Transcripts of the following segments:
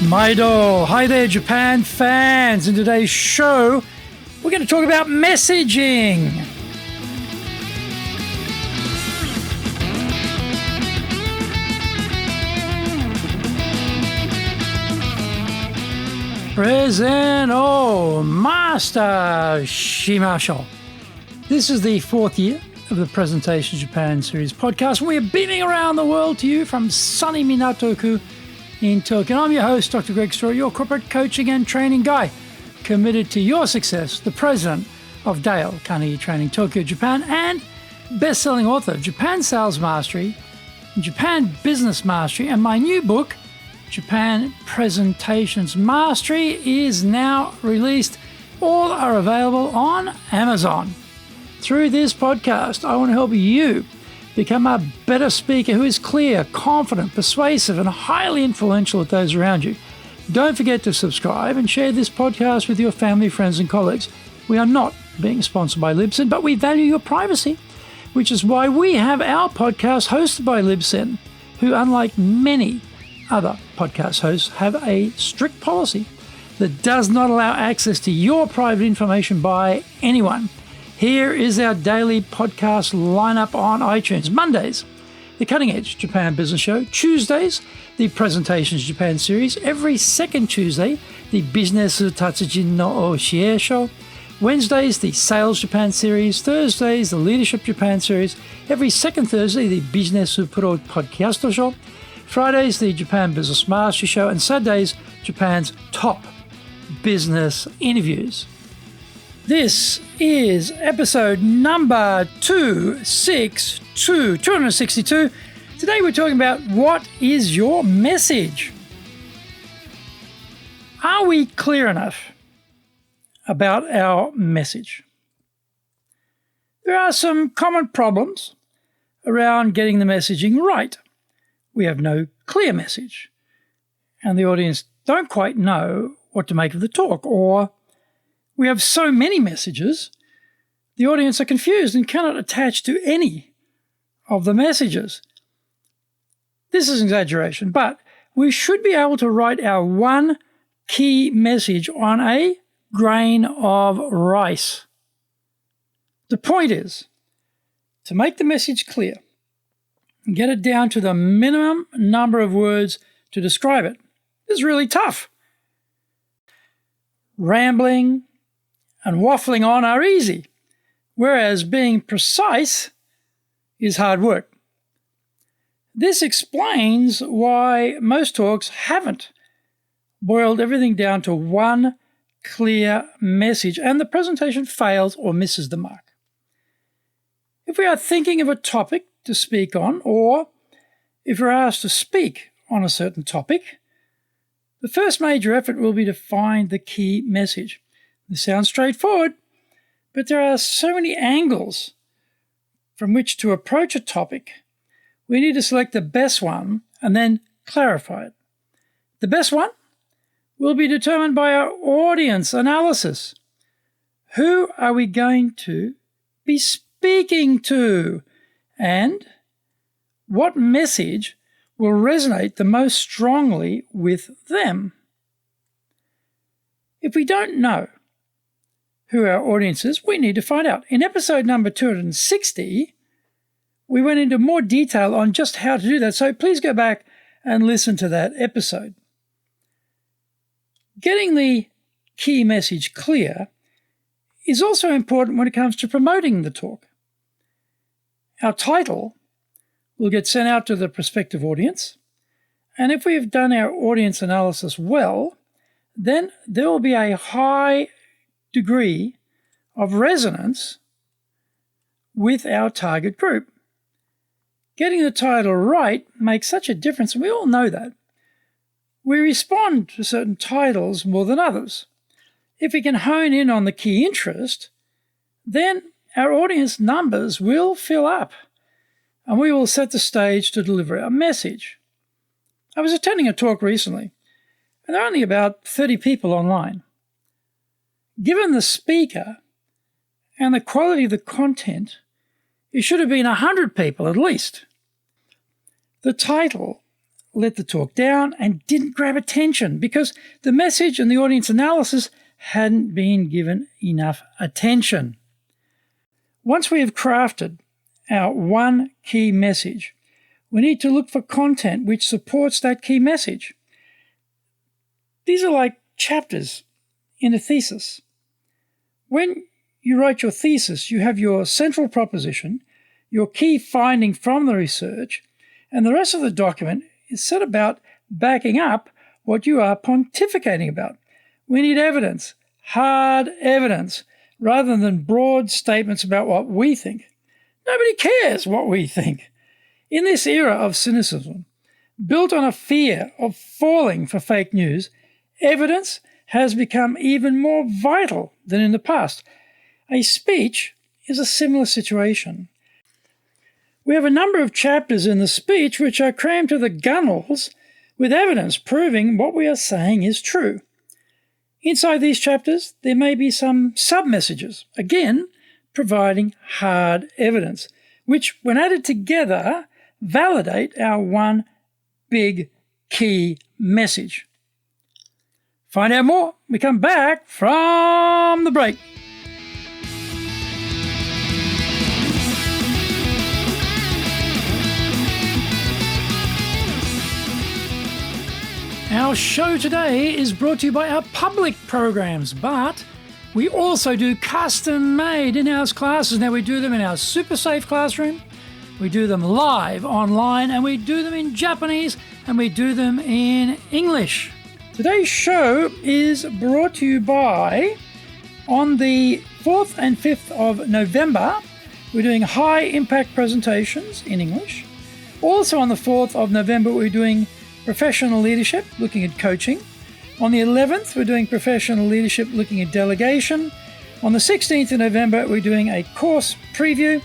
Maido. Hi there, Japan fans. In today's show, we're going to talk about messaging. Present, master shimashou. This is the fourth year of the Presentation Japan series podcast. We're beaming around the world to you from sunny Minato-ku in Tokyo. I'm your host, Dr. Greg Story, your corporate coaching and training guy, committed to your success, the president of Dale Carnegie Training Tokyo, Japan, and best-selling author of Japan Sales Mastery, Japan Business Mastery, and my new book, Japan Presentations Mastery, is now released. All are available on Amazon. Through this podcast, I want to help you become a better speaker who is clear, confident, persuasive, and highly influential with those around you. Don't forget to subscribe and share this podcast with your family, friends, and colleagues. We are not being sponsored by Libsyn, but we value your privacy, which is why we have our podcast hosted by Libsyn, who, unlike many other podcast hosts, have a strict policy that does not allow access to your private information by anyone. Here is our daily podcast lineup on iTunes. Mondays, the Cutting Edge Japan Business Show. Tuesdays, the Presentations Japan series. Every second Tuesday, the Business Tatsujin no Oshie Show. Wednesdays, the Sales Japan series. Thursdays, the Leadership Japan series. Every second Thursday, the Business Pro Podcast Show. Fridays, the Japan Business Mastery Show. And Saturdays, Japan's top business interviews. This is episode number 262. Today we're talking about what is your message? Are we clear enough about our message? There are some common problems around getting the messaging right. We have no clear message, and the audience don't quite know what to make of the talk, or we have so many messages, the audience are confused and cannot attach to any of the messages. This is an exaggeration, but we should be able to write our one key message on a grain of rice. The point is to make the message clear and get it down to the minimum number of words to describe it is really tough. Rambling and waffling on are easy, whereas being precise is hard work. This explains why most talks haven't boiled everything down to one clear message, and the presentation fails or misses the mark. If we are thinking of a topic to speak on, or if we're asked to speak on a certain topic, the first major effort will be to find the key message. This sounds straightforward, but there are so many angles from which to approach a topic. We need to select the best one and then clarify it. The best one will be determined by our audience analysis. Who are we going to be speaking to? And what message will resonate the most strongly with them? If we don't know who our audience is, we need to find out. In episode number 260, we went into more detail on just how to do that, so please go back and listen to that episode. Getting the key message clear is also important when it comes to promoting the talk. Our title will get sent out to the prospective audience, and if we've done our audience analysis well, then there will be a high degree of resonance with our target group. Getting the title right makes such a difference, and we all know that. We respond to certain titles more than others. If we can hone in on the key interest, then our audience numbers will fill up, and we will set the stage to deliver our message. I was attending a talk recently, and there are only about 30 people online. Given the speaker and the quality of the content, it should have been 100 people at least. The title let the talk down and didn't grab attention because the message and the audience analysis hadn't been given enough attention. Once we have crafted our one key message, we need to look for content which supports that key message. These are like chapters in a thesis. When you write your thesis, you have your central proposition, your key finding from the research, and the rest of the document is set about backing up what you are pontificating about. We need evidence, hard evidence, rather than broad statements about what we think. Nobody cares what we think. In this era of cynicism, built on a fear of falling for fake news, evidence has become even more vital than in the past. A speech is a similar situation. We have a number of chapters in the speech which are crammed to the gunwales with evidence proving what we are saying is true. Inside these chapters, there may be some sub-messages, again, providing hard evidence, which, when added together, validate our one big key message. Find out more when we come back from the break. Our show today is brought to you by our public programs, but we also do custom-made in-house classes. Now, we do them in our super safe classroom, we do them live online, and we do them in Japanese, and we do them in English. Today's show is brought to you by, on the 4th and 5th of November, we're doing high-impact presentations in English. Also on the 4th of November, we're doing professional leadership, looking at coaching. On the 11th, we're doing professional leadership, looking at delegation. On the 16th of November, we're doing a course preview.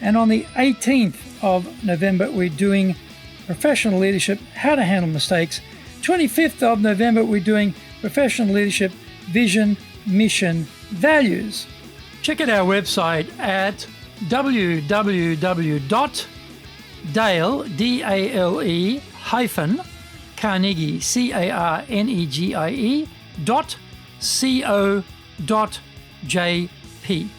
And on the 18th of November, we're doing professional leadership, how to handle mistakes. 25th of November, we're doing professional leadership, vision, mission, values. Check out our website at www.Carnegie, carnegie.co.jp.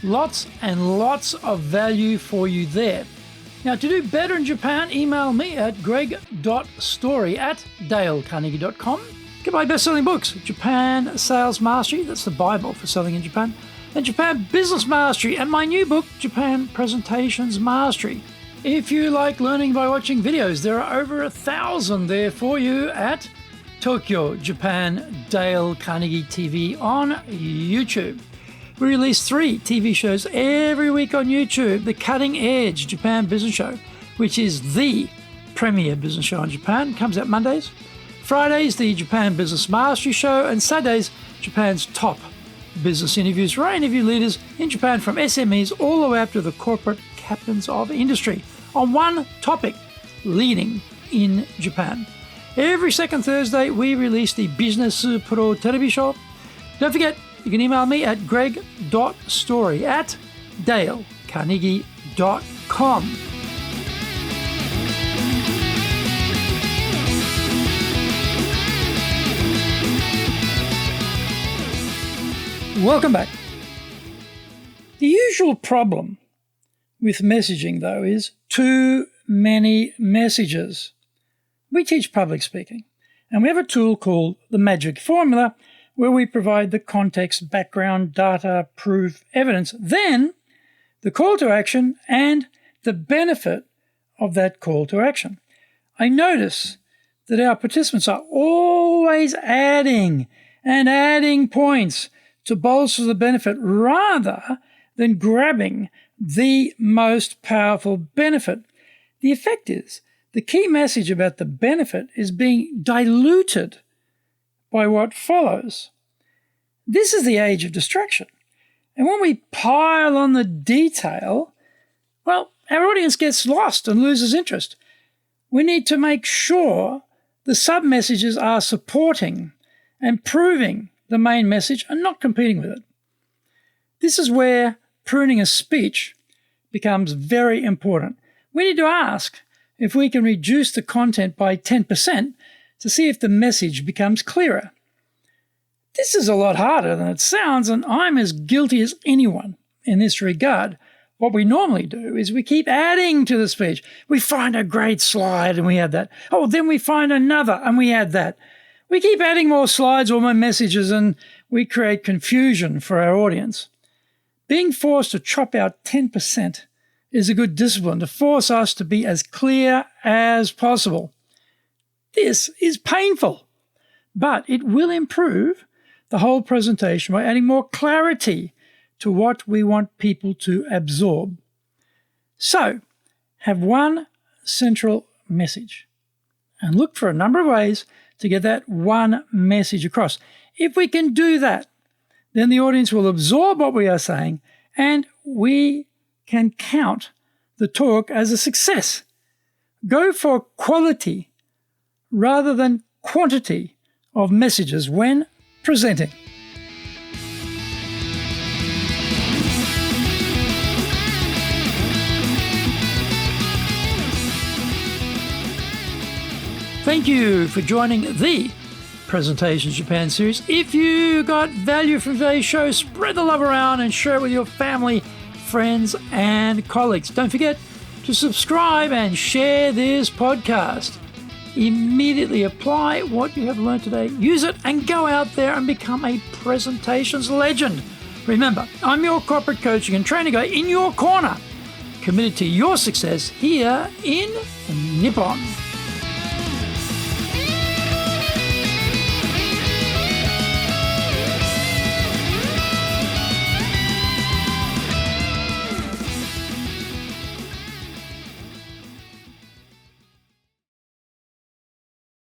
Lots and lots of value for you there. Now, to do better in Japan, email me at greg.story@dalecarnegie.com. Get my best-selling books, Japan Sales Mastery, that's the Bible for selling in Japan, and Japan Business Mastery, and my new book, Japan Presentations Mastery. If you like learning by watching videos, there are over 1,000 there for you at Tokyo, Japan, Dale Carnegie TV on YouTube. We release 3 TV shows every week on YouTube. The Cutting Edge Japan Business Show, which is the premier business show in Japan, comes out Mondays. Fridays, the Japan Business Mastery Show, and Saturdays, Japan's top business interviews, where I interview leaders in Japan from SMEs all the way up to the corporate captains of industry on one topic, leading in Japan. Every second Thursday, we release the Business Pro Television Show. Don't forget, you can email me at greg.story@dalecarnegie.com. Welcome back. The usual problem with messaging, though, is too many messages. We teach public speaking, and we have a tool called the Magic Formula, where we provide the context, background, data, proof, evidence, then the call to action and the benefit of that call to action. I notice that our participants are always adding and adding points to bolster the benefit rather than grabbing the most powerful benefit. The effect is the key message about the benefit is being diluted by what follows. This is the age of distraction. And when we pile on the detail, well, our audience gets lost and loses interest. We need to make sure the sub-messages are supporting and proving the main message and not competing with it. This is where pruning a speech becomes very important. We need to ask, if we can reduce the content by 10% to see if the message becomes clearer. This is a lot harder than it sounds, and I'm as guilty as anyone in this regard. What we normally do is we keep adding to the speech. We find a great slide and we add that. Oh, then we find another and we add that. We keep adding more slides or more messages and we create confusion for our audience. Being forced to chop out 10% is a good discipline to force us to be as clear as possible. This is painful, but it will improve the whole presentation by adding more clarity to what we want people to absorb. So, have one central message and look for a number of ways to get that one message across. If we can do that, then the audience will absorb what we are saying and we can count the talk as a success. Go for quality rather than quantity of messages when presenting. Thank you for joining the Presentations Japan series. If you got value from today's show, spread the love around and share it with your family, friends, and colleagues. Don't forget to subscribe and share this podcast. Immediately apply what you have learned today, use it, and go out there and become a presentations legend. Remember, I'm your corporate coaching and training guy in your corner, committed to your success here in Nippon.